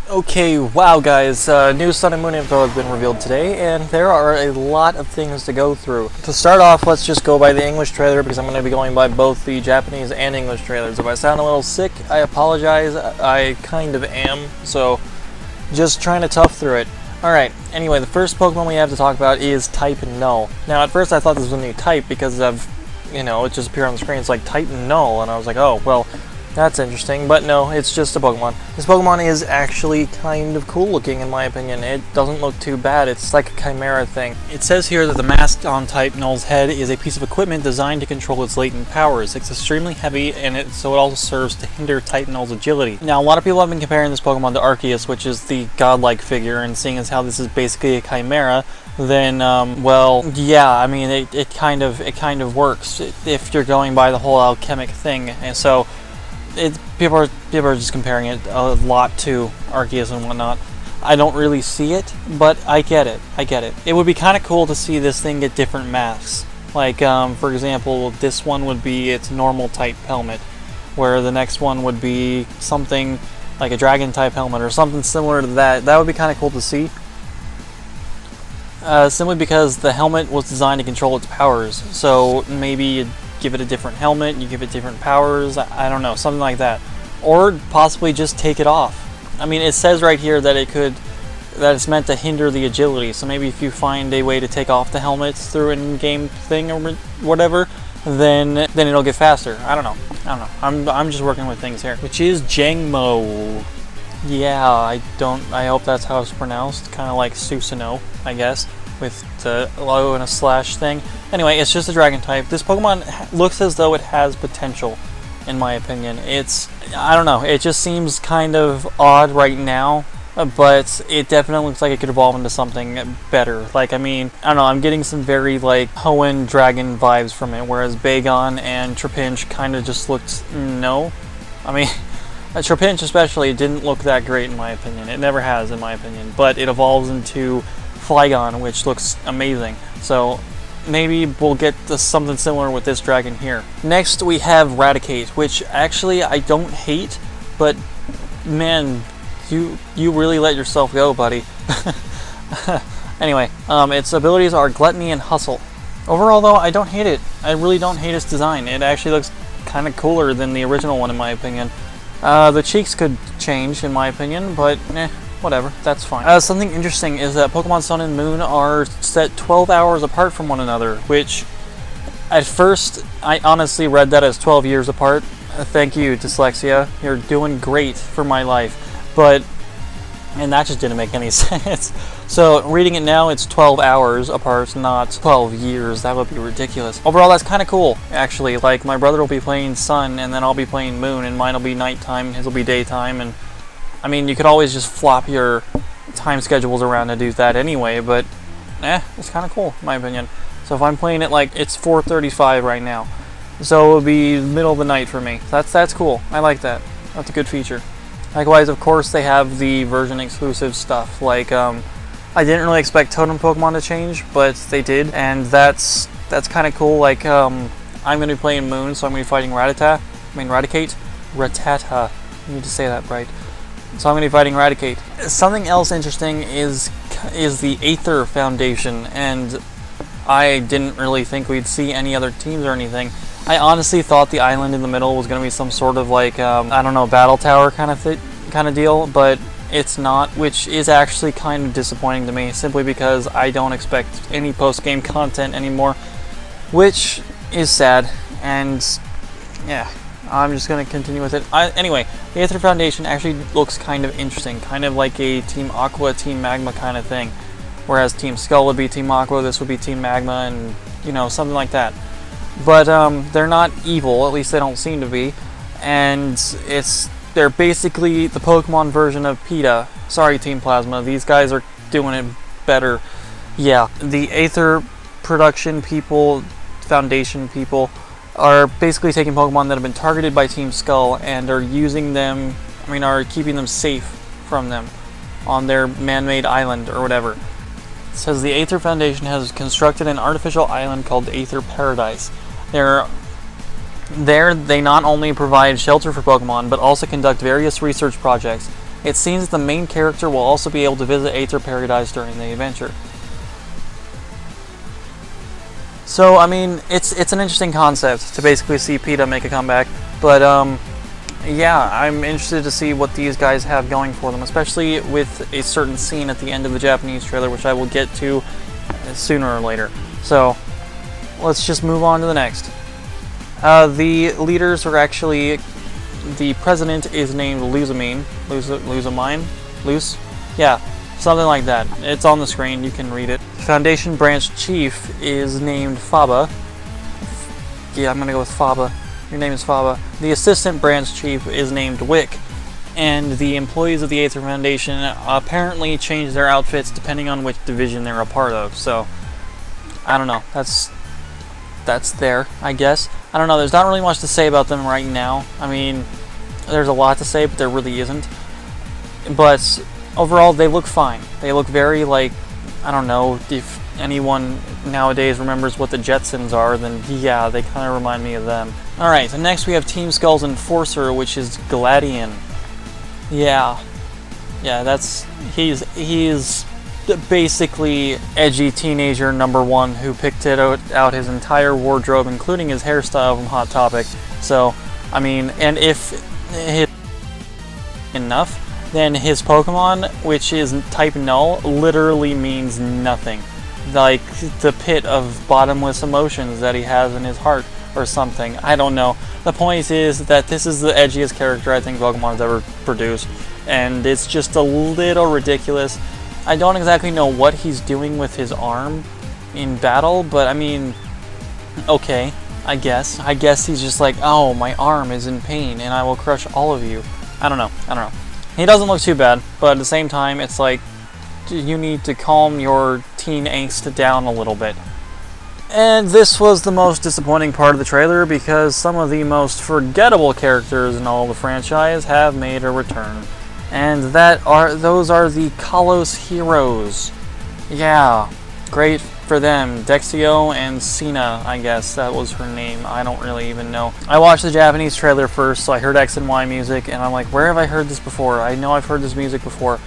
Okay, wow guys, new Sun and Moon info has been revealed today, and there are a lot of things to go through. To start off, let's just go by the English trailer, because I'm going to be going by both the Japanese and English trailers. If I sound a little sick, I apologize. I kind of am, so just trying to tough through it. Alright, anyway, the first Pokemon we have to talk about is Type Null. Now, at first I thought this was a new type, because of, it just appeared on the screen. It's like Type Null, and I was like, oh, well, that's interesting, but no, it's just a Pokemon. This Pokemon is actually kind of cool looking in my opinion. It doesn't look too bad. It's like a Chimera thing. It says here that the mask on Type Null's head is a piece of equipment designed to control its latent powers. It's extremely heavy, and so it also serves to hinder Type Null's agility. Now, a lot of people have been comparing this Pokemon to Arceus, which is the godlike figure, and seeing as how this is basically a Chimera, then, well, yeah, I mean, it kind of works if you're going by the whole alchemic thing, and so people are just comparing it a lot to Arceus and whatnot. I don't really see it, but I get it. It would be kind of cool to see this thing get different masks. Like, for example, this one would be its normal type helmet, where the next one would be something like a dragon type helmet or something similar to that. That would be kind of cool to see. Simply because the helmet was designed to control its powers, so maybe you give it a different helmet, you give it different powers, I don't know, something like that. Or possibly just take it off. I mean, it says right here that that it's meant to hinder the agility, so maybe if you find a way to take off the helmets through an in-game thing or whatever, then it'll get faster. I don't know. I'm just working with things here. Which is Jangmo. Yeah, I hope that's how it's pronounced. Kind of like Susanoo, I guess, with the low and a slash thing. Anyway, it's just a dragon type. This Pokemon looks as though it has potential, in my opinion. I don't know, it just seems kind of odd right now, but it definitely looks like it could evolve into something better. Like, I mean, I don't know, I'm getting some very, like, Hoenn dragon vibes from it, whereas Bagon and Trapinch kind of just looked, no. I mean, Trapinch especially didn't look that great, in my opinion. It never has, in my opinion, but it evolves into Flygon, which looks amazing. So maybe we'll get something similar with this dragon here. Next we have Raticate, which actually I don't hate, but man, you really let yourself go, buddy. Anyway, its abilities are Gluttony and Hustle. Overall though, I don't hate it. I really don't hate its design. It actually looks kind of cooler than the original one in my opinion. The cheeks could change in my opinion, but whatever, that's fine. Something interesting is that Pokemon Sun and Moon are set 12 hours apart from one another, which at first I honestly read that as 12 years apart. Thank you, Dyslexia. You're doing great for my life. And that just didn't make any sense. So reading it now, it's 12 hours apart, not 12 years. That would be ridiculous. Overall, that's kind of cool, actually. Like, my brother will be playing Sun, and then I'll be playing Moon, and mine will be nighttime, his will be daytime, and I mean, you could always just flop your time schedules around to do that anyway, but it's kind of cool, in my opinion. So if I'm playing it, like, it's 4:35 right now, so it'll be middle of the night for me. That's cool. I like that. That's a good feature. Likewise, of course, they have the version exclusive stuff. Like, I didn't really expect Totem Pokemon to change, but they did, and that's kind of cool. Like, I'm going to be playing Moon, so I'm going to be fighting Raticate. Rattata. I need to say that right. So I'm going to be fighting Raticate. Something else interesting is the Aether Foundation, and I didn't really think we'd see any other teams or anything. I honestly thought the island in the middle was going to be some sort of like, I don't know, battle tower kind of deal, but it's not, which is actually kind of disappointing to me, simply because I don't expect any post-game content anymore, which is sad, and yeah. I'm just going to continue with it. Anyway, the Aether Foundation actually looks kind of interesting, kind of like a Team Aqua, Team Magma kind of thing. Whereas Team Skull would be Team Aqua, this would be Team Magma, and, something like that. But they're not evil, at least they don't seem to be. And they're basically the Pokemon version of PETA. Sorry, Team Plasma, these guys are doing it better. Yeah, the Aether production people, Foundation people, are basically taking Pokemon that have been targeted by Team Skull and are using them, are keeping them safe from them on their man-made island or whatever. It says the Aether Foundation has constructed an artificial island called Aether Paradise. There, they not only provide shelter for Pokemon, but also conduct various research projects. it seems that the main character will also be able to visit Aether Paradise during the adventure. So, I mean, it's an interesting concept to basically see PETA make a comeback, but yeah, I'm interested to see what these guys have going for them, especially with a certain scene at the end of the Japanese trailer, which I will get to sooner or later. So, let's just move on to the next. The leaders are actually, the president is named Luzamine. Luce? Yeah, something like that. It's on the screen, you can read it. Foundation branch chief is named Faba. Yeah, I'm gonna go with Faba. Your name is Faba. The assistant branch chief is named Wick. And the employees of the Aether Foundation apparently change their outfits depending on which division they're a part of. So, I don't know. That's there, I guess. I don't know. There's not really much to say about them right now. I mean, there's a lot to say, but there really isn't. But overall, they look fine. They look very, like, I don't know, if anyone nowadays remembers what the Jetsons are, then yeah, they kind of remind me of them. Alright, so next we have Team Skull's Enforcer, which is Gladion. Yeah, he's basically edgy teenager #1 who picked out his entire wardrobe, including his hairstyle from Hot Topic. So, I mean, and if his enough, then his Pokemon, which is type Null, literally means nothing. Like the pit of bottomless emotions that he has in his heart or something. I don't know. The point is that this is the edgiest character I think Pokemon has ever produced, and it's just a little ridiculous. I don't exactly know what he's doing with his arm in battle, but I mean, okay, I guess. I guess he's just like, oh, my arm is in pain and I will crush all of you. I don't know. He doesn't look too bad, but at the same time, it's like, you need to calm your teen angst down a little bit. And this was the most disappointing part of the trailer because some of the most forgettable characters in all the franchise have made a return. And those are the Kalos heroes. Yeah, great for them. Dexio and Sina, I guess that was her name. I don't really even know. I watched the Japanese trailer first, so I heard X and Y music, and I'm like, where have I heard this before? I know I've heard this music before.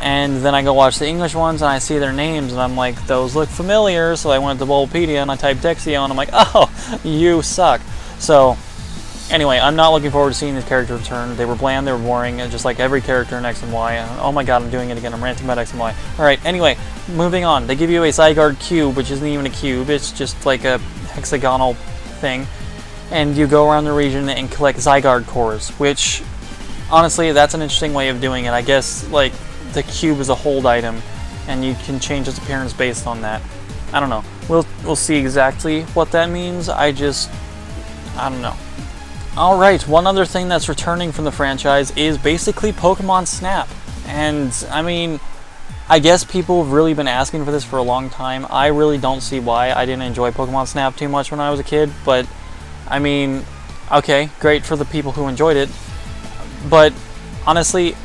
And then I go watch the English ones and I see their names and I'm like, those look familiar. So I went to Bulbapedia and I typed Dexio and I'm like, oh, you suck. So anyway, I'm not looking forward to seeing the character return. They were bland, they were boring, just like every character in X and Y. Oh my god, I'm doing it again. I'm ranting about X and Y. Alright, anyway, moving on. They give you a Zygarde cube, which isn't even a cube. It's just like a hexagonal thing. And you go around the region and collect Zygarde cores, which, honestly, that's an interesting way of doing it. I guess, like, the cube is a hold item, and you can change its appearance based on that. I don't know. We'll see exactly what that means. I don't know. Alright, one other thing that's returning from the franchise is basically Pokemon Snap. And, I mean, I guess people have really been asking for this for a long time. I really don't see why. I didn't enjoy Pokemon Snap too much when I was a kid, but, I mean, okay, great for the people who enjoyed it. But, honestly,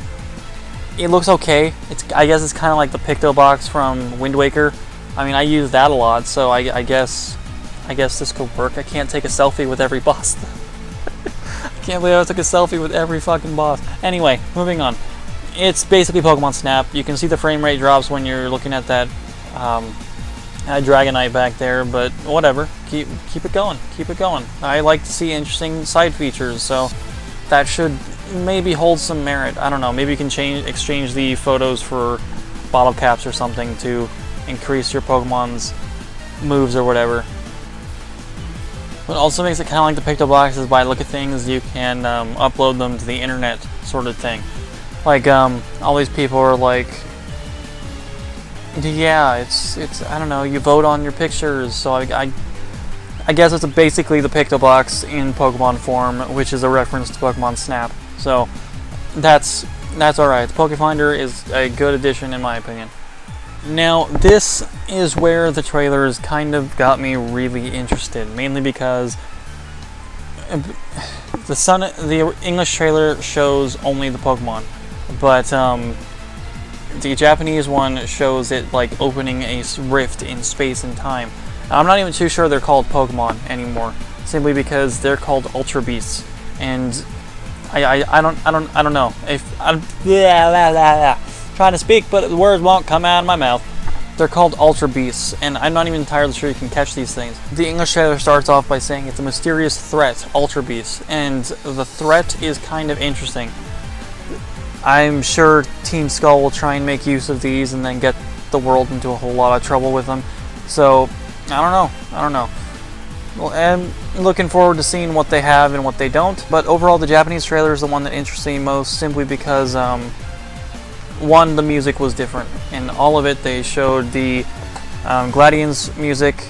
it looks okay. I guess it's kind of like the Picto Box from Wind Waker. I mean, I use that a lot, so I guess this could work. I can't take a selfie with every boss. I can't believe I took a selfie with every fucking boss. Anyway, moving on. It's basically Pokemon Snap. You can see the frame rate drops when you're looking at that Dragonite back there, but whatever. Keep it going. Keep it going. I like to see interesting side features, so that should maybe hold some merit. I don't know. Maybe you can exchange the photos for bottle caps or something to increase your Pokemon's moves or whatever. What also makes it kind of like the Picto Box is by look at things, you can upload them to the internet sort of thing. Like, all these people are like, yeah, it's I don't know, you vote on your pictures, so I guess it's basically the Picto Box in Pokemon form, which is a reference to Pokemon Snap. So, that's alright. Pokefinder is a good addition in my opinion. Now, this is where the trailers kind of got me really interested, mainly because the English trailer shows only the Pokemon, but the Japanese one shows it like opening a rift in space and time. I'm not even too sure they're called Pokemon anymore, simply because they're called Ultra Beasts, and I don't know if I'm trying to speak, but the words won't come out of my mouth. They're called Ultra Beasts, and I'm not even entirely sure you can catch these things. The English trailer starts off by saying it's a mysterious threat, Ultra Beasts, and the threat is kind of interesting. I'm sure Team Skull will try and make use of these and then get the world into a whole lot of trouble with them. So, I don't know. Well, I'm looking forward to seeing what they have and what they don't, but overall the Japanese trailer is the one that interests me most, simply because one, the music was different. In all of it, they showed the Gladion's music,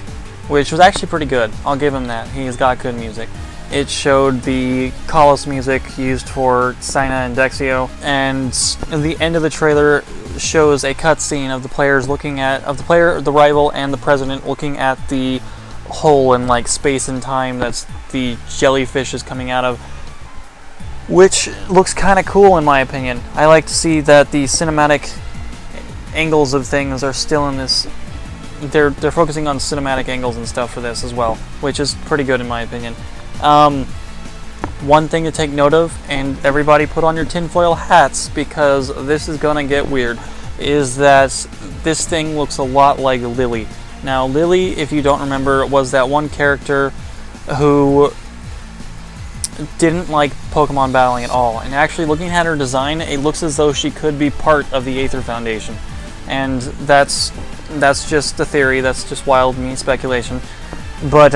which was actually pretty good. I'll give him that. He's got good music. It showed the Kalos music used for Sina and Dexio, and the end of the trailer shows a cutscene of the players looking at, the rival, and the president looking at the hole in like space and time that's the jellyfish is coming out of, which looks kind of cool in my opinion. I like to see that the cinematic angles of things are still in this. They're focusing on cinematic angles and stuff for this as well, which is pretty good in my opinion. One thing to take note of, and everybody put on your tinfoil hats because this is gonna get weird, is that this thing looks a lot like Lily. Now, Lily, if you don't remember, was that one character who didn't like Pokemon battling at all. And actually, looking at her design, it looks as though she could be part of the Aether Foundation. And that's just a theory. That's just wild me speculation. But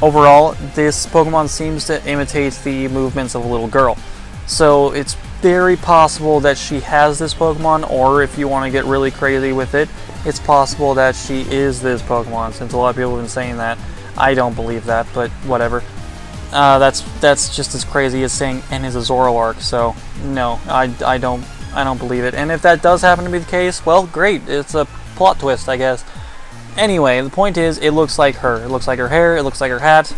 overall, this Pokemon seems to imitate the movements of a little girl. So it's very possible that she has this Pokemon, or if you want to get really crazy with it, it's possible that she is this Pokemon, since a lot of people have been saying that. I don't believe that, but whatever. That's just as crazy as saying N is a Zoroark, so no, I don't believe it. And if that does happen to be the case, well, great, it's a plot twist, I guess. Anyway, the point is, it looks like her. It looks like her hair, it looks like her hat.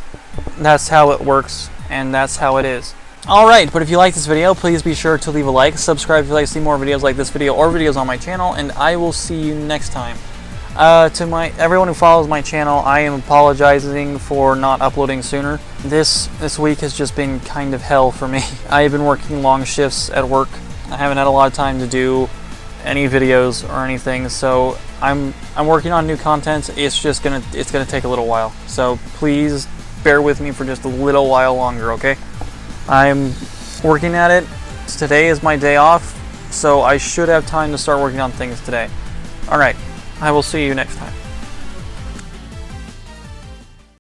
That's how it works, and that's how it is. Alright, but if you like this video, please be sure to leave a like, subscribe if you'd like to see more videos like this video or videos on my channel, and I will see you next time. To everyone who follows my channel, I am apologizing for not uploading sooner. This week has just been kind of hell for me. I have been working long shifts at work. I haven't had a lot of time to do any videos or anything, so I'm working on new content. It's gonna take a little while. So please bear with me for just a little while longer, okay? I'm working at it. Today is my day off, so I should have time to start working on things today. Alright, I will see you next time.